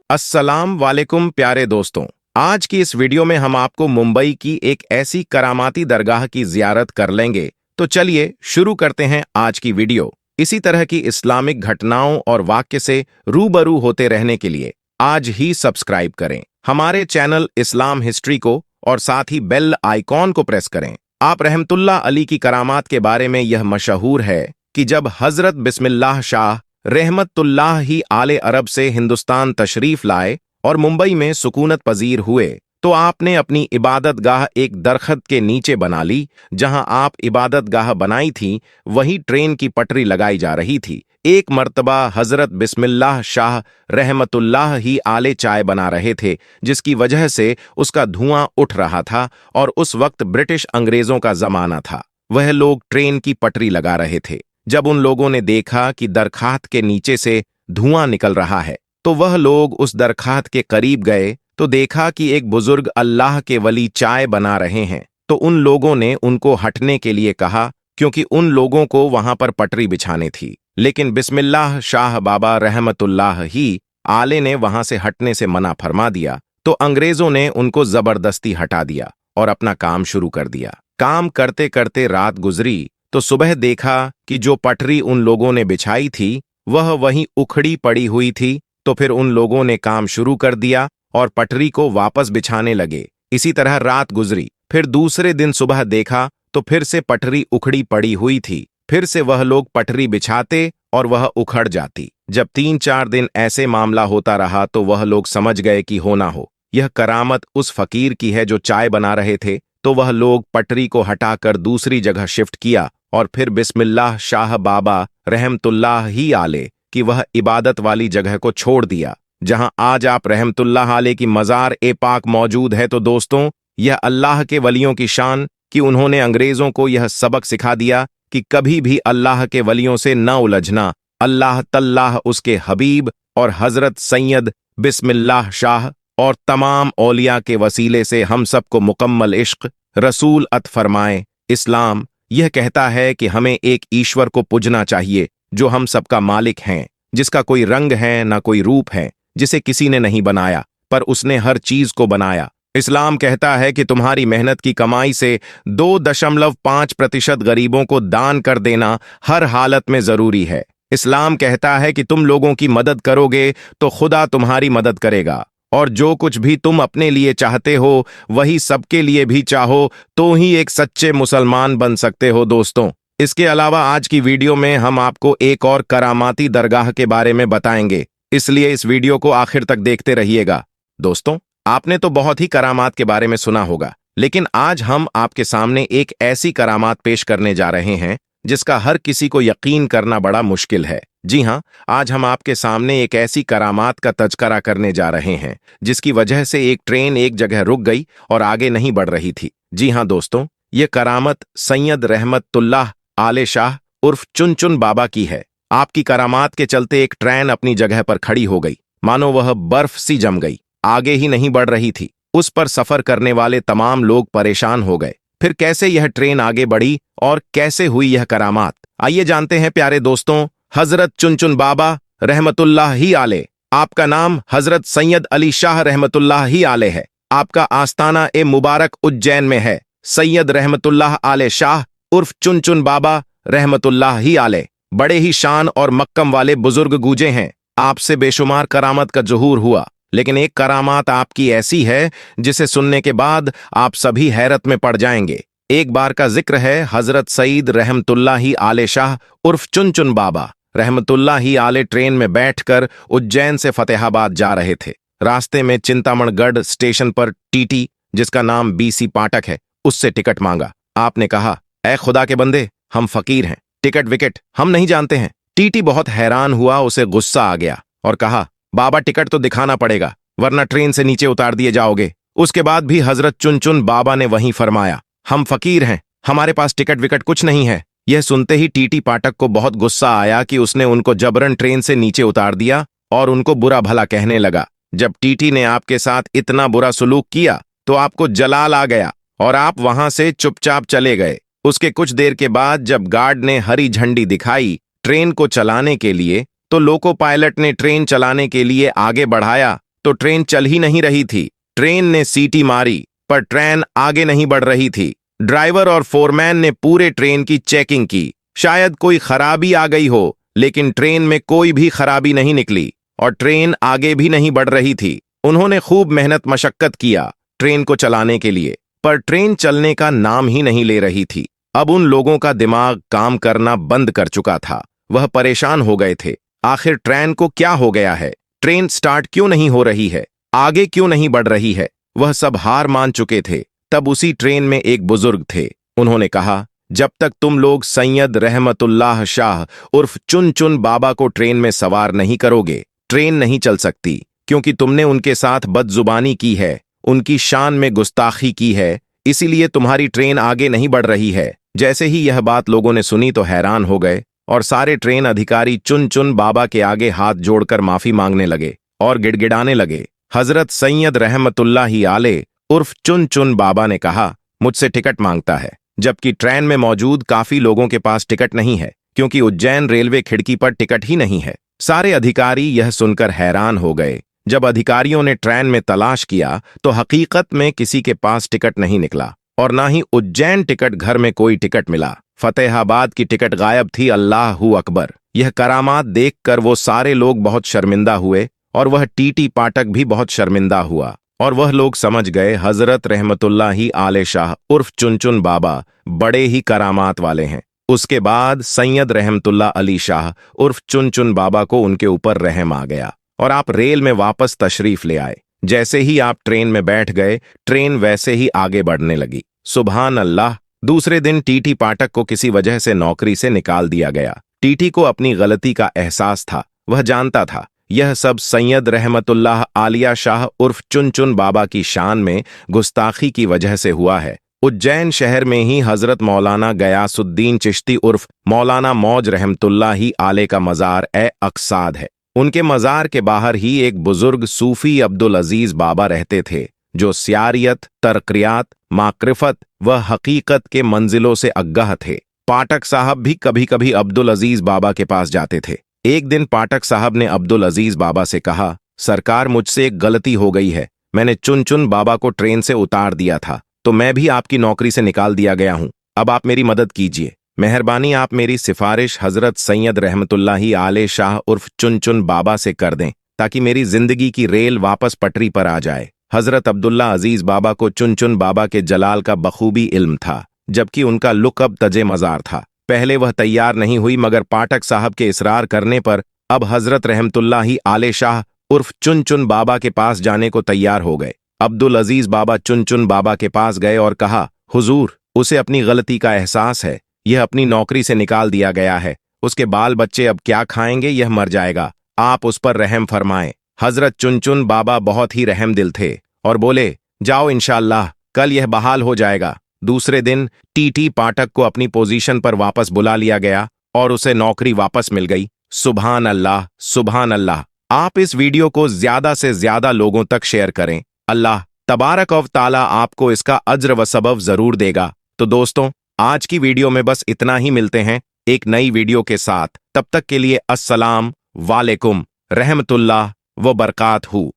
अस्सलाम वालेकुम प्यारे दोस्तों। आज की इस वीडियो में हम आपको मुंबई की एक ऐसी करामाती दरगाह की जियारत कर लेंगे। तो चलिए शुरू करते हैं आज की वीडियो। इसी तरह की इस्लामिक घटनाओं और वाक्य से रूबरू होते रहने के लिए आज ही सब्सक्राइब करें हमारे चैनल इस्लाम हिस्ट्री को और साथ ही बेल आइकॉन को प्रेस करें। आप रहमतुल्लाह अली की करामात के बारे में यह मशहूर है कि जब हजरत बिस्मिल्लाह शाह रहमतुल्लाह ही आले अरब से हिंदुस्तान तशरीफ लाए और मुंबई में सुकूनत पजीर हुए तो आपने अपनी इबादत गाह एक दरख्त के नीचे बना ली। जहां आप इबादत गाह बनाई थी वहीं ट्रेन की पटरी लगाई जा रही थी। एक मर्तबा हजरत बिस्मिल्लाह शाह रहमतुल्लाह ही आले चाय बना रहे थे, जिसकी वजह से उसका धुआं उठ रहा था और उस वक्त ब्रिटिश अंग्रेजों का जमाना था। वह लोग ट्रेन की पटरी लगा रहे थे। जब उन लोगों ने देखा कि दरखास्त के नीचे से धुआं निकल रहा है तो वह लोग उस दरखास्त के करीब गए तो देखा कि एक बुजुर्ग अल्लाह के वली चाय बना रहे हैं। तो उन लोगों ने उनको हटने के लिए कहा, क्योंकि उन लोगों को वहां पर पटरी बिछाने थी। लेकिन बिस्मिल्लाह शाह बाबा रहमतुल्लाह ही आले ने वहां से हटने से मना फरमा दिया। तो अंग्रेजों ने उनको जबरदस्ती हटा दिया और अपना काम शुरू कर दिया। काम करते करते रात गुजरी तो सुबह देखा कि जो पटरी उन लोगों ने बिछाई थी वह वहीं उखड़ी पड़ी हुई थी। तो फिर उन लोगों ने काम शुरू कर दिया और पटरी को वापस बिछाने लगे। इसी तरह रात गुजरी। फिर दूसरे दिन सुबह देखा तो फिर से पटरी उखड़ी पड़ी हुई थी। फिर से वह लोग पटरी बिछाते और वह उखड़ जाती। जब 3-4 दिन ऐसे मामला होता रहा तो वह लोग समझ गए कि हो ना हो यह करामत उस फकीर की है जो चाय बना रहे थे। तो वह लोग पटरी को हटाकर दूसरी जगह शिफ्ट किया और फिर बिस्मिल्लाह शाह बाबा रहमतुल्लाह ही आले कि वह इबादत वाली जगह को छोड़ दिया जहां आज आप रहमतुल्लाह आले की मजार ए पाक मौजूद है। तो दोस्तों, यह अल्लाह के वलियों की शान कि उन्होंने अंग्रेजों को यह सबक सिखा दिया कि कभी भी अल्लाह के वलियों से न उलझना। अल्लाह तल्लाह उसके हबीब और हजरत सैयद बिस्मिल्लाह शाह और तमाम औलिया के वसीले से हम सबको मुकम्मल इश्क रसूल अत फरमाए। इस्लाम यह कहता है कि हमें एक ईश्वर को पूजना चाहिए जो हम सबका मालिक हैं, जिसका कोई रंग है ना कोई रूप है, जिसे किसी ने नहीं बनाया पर उसने हर चीज को बनाया। इस्लाम कहता है कि तुम्हारी मेहनत की कमाई से 2.5% गरीबों को दान कर देना हर हालत में जरूरी है। इस्लाम कहता है कि तुम लोगों की मदद करोगे तो खुदा तुम्हारी मदद करेगा, और जो कुछ भी तुम अपने लिए चाहते हो वही सबके लिए भी चाहो तो ही एक सच्चे मुसलमान बन सकते हो। दोस्तों, इसके अलावा आज की वीडियो में हम आपको एक और करामाती दरगाह के बारे में बताएंगे, इसलिए इस वीडियो को आखिर तक देखते रहिएगा। दोस्तों, आपने तो बहुत ही करामात के बारे में सुना होगा, लेकिन आज हम आपके सामने एक ऐसी करामात पेश करने जा रहे हैं जिसका हर किसी को यकीन करना बड़ा मुश्किल है। जी हां, आज हम आपके सामने एक ऐसी करामात का तज़किरा करने जा रहे हैं जिसकी वजह से एक ट्रेन एक जगह रुक गई और आगे नहीं बढ़ रही थी। जी हां दोस्तों, ये करामत सैयद रहमतुल्लाह आले शाह उर्फ चुन चुन बाबा की है। आपकी करामात के चलते एक ट्रेन अपनी जगह पर खड़ी हो गई, मानो वह बर्फ सी जम गई, आगे ही नहीं बढ़ रही थी। उस पर सफर करने वाले तमाम लोग परेशान हो गए। फिर कैसे यह ट्रेन आगे बढ़ी और कैसे हुई यह करामात, आइए जानते हैं प्यारे दोस्तों। हजरत चुन चुन बाबा रहमतुल्लाह ही आले। आपका नाम हजरत सैयद अली शाह रहमतुल्लाह ही आले है। आपका आस्ताना ए मुबारक उज्जैन में है। सैयद रहमतुल्लाह आले शाह उर्फ चुन चुन बाबा रहमतुल्लाह ही आले बड़े ही शान और मक्कम वाले बुजुर्ग गूंजे हैं। आपसे बेशुमार करामत का ज़ुहूर हुआ, लेकिन एक करामात आपकी ऐसी है जिसे सुनने के बाद आप सभी हैरत में पड़ जाएंगे। एक बार का जिक्र है, हजरत सईद रहमतुल्लाह ही आले शाह उर्फ चुन चुन बाबा रहमतुल्लाह ही आले ट्रेन में बैठकर उज्जैन से फतेहाबाद जा रहे थे। रास्ते में चिंतामणगढ़ स्टेशन पर टीटी, जिसका नाम बीसी पाठक है, उससे टिकट मांगा। आपने कहा, ऐ खुदा के बंदे, हम फकीर हैं, टिकट विकेट हम नहीं जानते हैं। टीटी बहुत हैरान हुआ, उसे गुस्सा आ गया और कहा, बाबा टिकट तो दिखाना पड़ेगा वरना ट्रेन से नीचे उतार दिए जाओगे। उसके बाद भी हजरत चुन चुन बाबा ने वहीं फरमाया, हम फकीर हैं, हमारे पास टिकट विकेट कुछ नहीं है। यह सुनते ही टीटी पाठक को बहुत गुस्सा आया कि उसने उनको जबरन ट्रेन से नीचे उतार दिया और उनको बुरा भला कहने लगा। जब टीटी ने आपके साथ इतना बुरा सलूक किया तो आपको जलाल आ गया और आप वहां से चुपचाप चले गए। उसके कुछ देर के बाद जब गार्ड ने हरी झंडी दिखाई ट्रेन को चलाने के लिए तो लोको पायलट ने ट्रेन चलाने के लिए आगे बढ़ाया तो ट्रेन चल ही नहीं रही थी। ट्रेन ने सीटी मारी पर ट्रेन आगे नहीं बढ़ रही थी। ड्राइवर और फोरमैन ने पूरे ट्रेन की चेकिंग की, शायद कोई खराबी आ गई हो, लेकिन ट्रेन में कोई भी खराबी नहीं निकली और ट्रेन आगे भी नहीं बढ़ रही थी। उन्होंने खूब मेहनत मशक्कत किया ट्रेन को चलाने के लिए, पर ट्रेन चलने का नाम ही नहीं ले रही थी। अब उन लोगों का दिमाग काम करना बंद कर चुका था। वह परेशान हो गए थे। आखिर ट्रेन को क्या हो गया है? ट्रेन स्टार्ट क्यों नहीं हो रही है? आगे क्यों नहीं बढ़ रही है? वह सब हार मान चुके थे। तब उसी ट्रेन में एक बुजुर्ग थे। उन्होंने कहा, जब तक तुम लोग सैयद रहमतुल्लाह शाह उर्फ चुन चुन बाबा को ट्रेन में सवार नहीं करोगे, ट्रेन नहीं चल सकती, क्योंकि तुमने उनके साथ बदजुबानी की है, उनकी शान में गुस्ताखी की है, इसीलिए तुम्हारी ट्रेन आगे नहीं बढ़ रही है। जैसे ही यह बात लोगों ने सुनी तो हैरान हो गए और सारे ट्रेन अधिकारी चुन चुन बाबा के आगे हाथ जोड़कर माफी मांगने लगे और गिड़गिड़ाने लगे। हजरत सैयद रहमतुल्लाहि आले उर्फ चुन चुन बाबा ने कहा, मुझसे टिकट मांगता है, जबकि ट्रेन में मौजूद काफी लोगों के पास टिकट नहीं है, क्योंकि उज्जैन रेलवे खिड़की पर टिकट ही नहीं है। सारे अधिकारी यह सुनकर हैरान हो गए। जब अधिकारियों ने ट्रेन में तलाश किया तो हकीकत में किसी के पास टिकट नहीं निकला और ना ही उज्जैन टिकट घर में कोई टिकट मिला। फतेहाबाद की टिकट गायब थी। अल्लाहू अकबर। यह करामात देखकर वो सारे लोग बहुत शर्मिंदा हुए और वह टीटी पाठक भी बहुत शर्मिंदा हुआ और वह लोग समझ गए हजरत रहमतुल्लाहि आले शाह उर्फ चुन चुन बाबा बड़े ही करामात वाले हैं। उसके बाद सैयद रहमतुल्लाह अली शाह उर्फ चुन चुन बाबा को उनके ऊपर रहम आ गया और आप रेल में वापस तशरीफ ले आए। जैसे ही आप ट्रेन में बैठ गए, ट्रेन वैसे ही आगे बढ़ने लगी। सुभान अल्लाह। दूसरे दिन टीटी पाठक को किसी वजह से नौकरी से निकाल दिया गया। टीटी को अपनी गलती का एहसास था। वह जानता था यह सब सैयद रहमतुल्लाह आलिया शाह उर्फ चुन चुन बाबा की शान में गुस्ताखी की वजह से हुआ है। उज्जैन शहर में ही हजरत मौलाना गयासुद्दीन चिश्ती उर्फ मौलाना मौज रहमतुल्लाहि आले का मजार अक्साद है। उनके मजार के बाहर ही एक बुजुर्ग सूफी अब्दुल अजीज बाबा रहते थे, जो सियारियत, तरक्रियात, माक्रिफत व हकीकत के मंजिलों से अग्गाह थे। पाठक साहब भी कभी कभी अब्दुल अजीज बाबा के पास जाते थे। एक दिन पाठक साहब ने अब्दुल अजीज बाबा से कहा, सरकार, मुझसे एक गलती हो गई है। मैंने चुन चुन बाबा को ट्रेन से उतार दिया था, तो मैं भी आपकी नौकरी से निकाल दिया गया हूं। अब आप मेरी मदद कीजिए। मेहरबानी आप मेरी सिफारिश हजरत सैयद रहमतुल्लाहि आले शाह उर्फ चुन चुन बाबा से कर दें, ताकि मेरी जिंदगी की रेल वापस पटरी पर आ जाए। हजरत अब्दुल्ला अजीज बाबा को चुन चुन बाबा के जलाल का बखूबी इल्म था, जबकि उनका लुकअब तजे मजार था। पहले वह तैयार नहीं हुई, मगर पाठक साहब के इसरार करने पर अब हजरत रहमतुल्लाहि आले शाह उर्फ चुन चुन बाबा के पास जाने को तैयार हो गए। अब्दुल अजीज बाबा चुन चुन बाबा के पास गए और कहा, हुजूर, उसे अपनी गलती का एहसास है। यह अपनी नौकरी से निकाल दिया गया है। उसके बाल बच्चे अब क्या खाएंगे? यह मर जाएगा। आप उस पर रहम फरमाएं। हजरत चुन चुन बाबा बहुत ही रहम दिल थे और बोले, जाओ, इंशाअल्लाह कल यह बहाल हो जाएगा। दूसरे दिन टीटी पाठक को अपनी पोजीशन पर वापस बुला लिया गया और उसे नौकरी वापस मिल गई। सुभान अल्लाह, सुभान अल्लाह। आप इस वीडियो को ज्यादा से ज्यादा लोगों तक शेयर करें। अल्लाह तबारक व तआला आपको इसका अज्र व सबब जरूर देगा। तो दोस्तों, आज की वीडियो में बस इतना ही। मिलते हैं एक नई वीडियो के साथ। तब तक के लिए अस्सलाम वालेकुम रहमतुल्लाह व बरकातहू।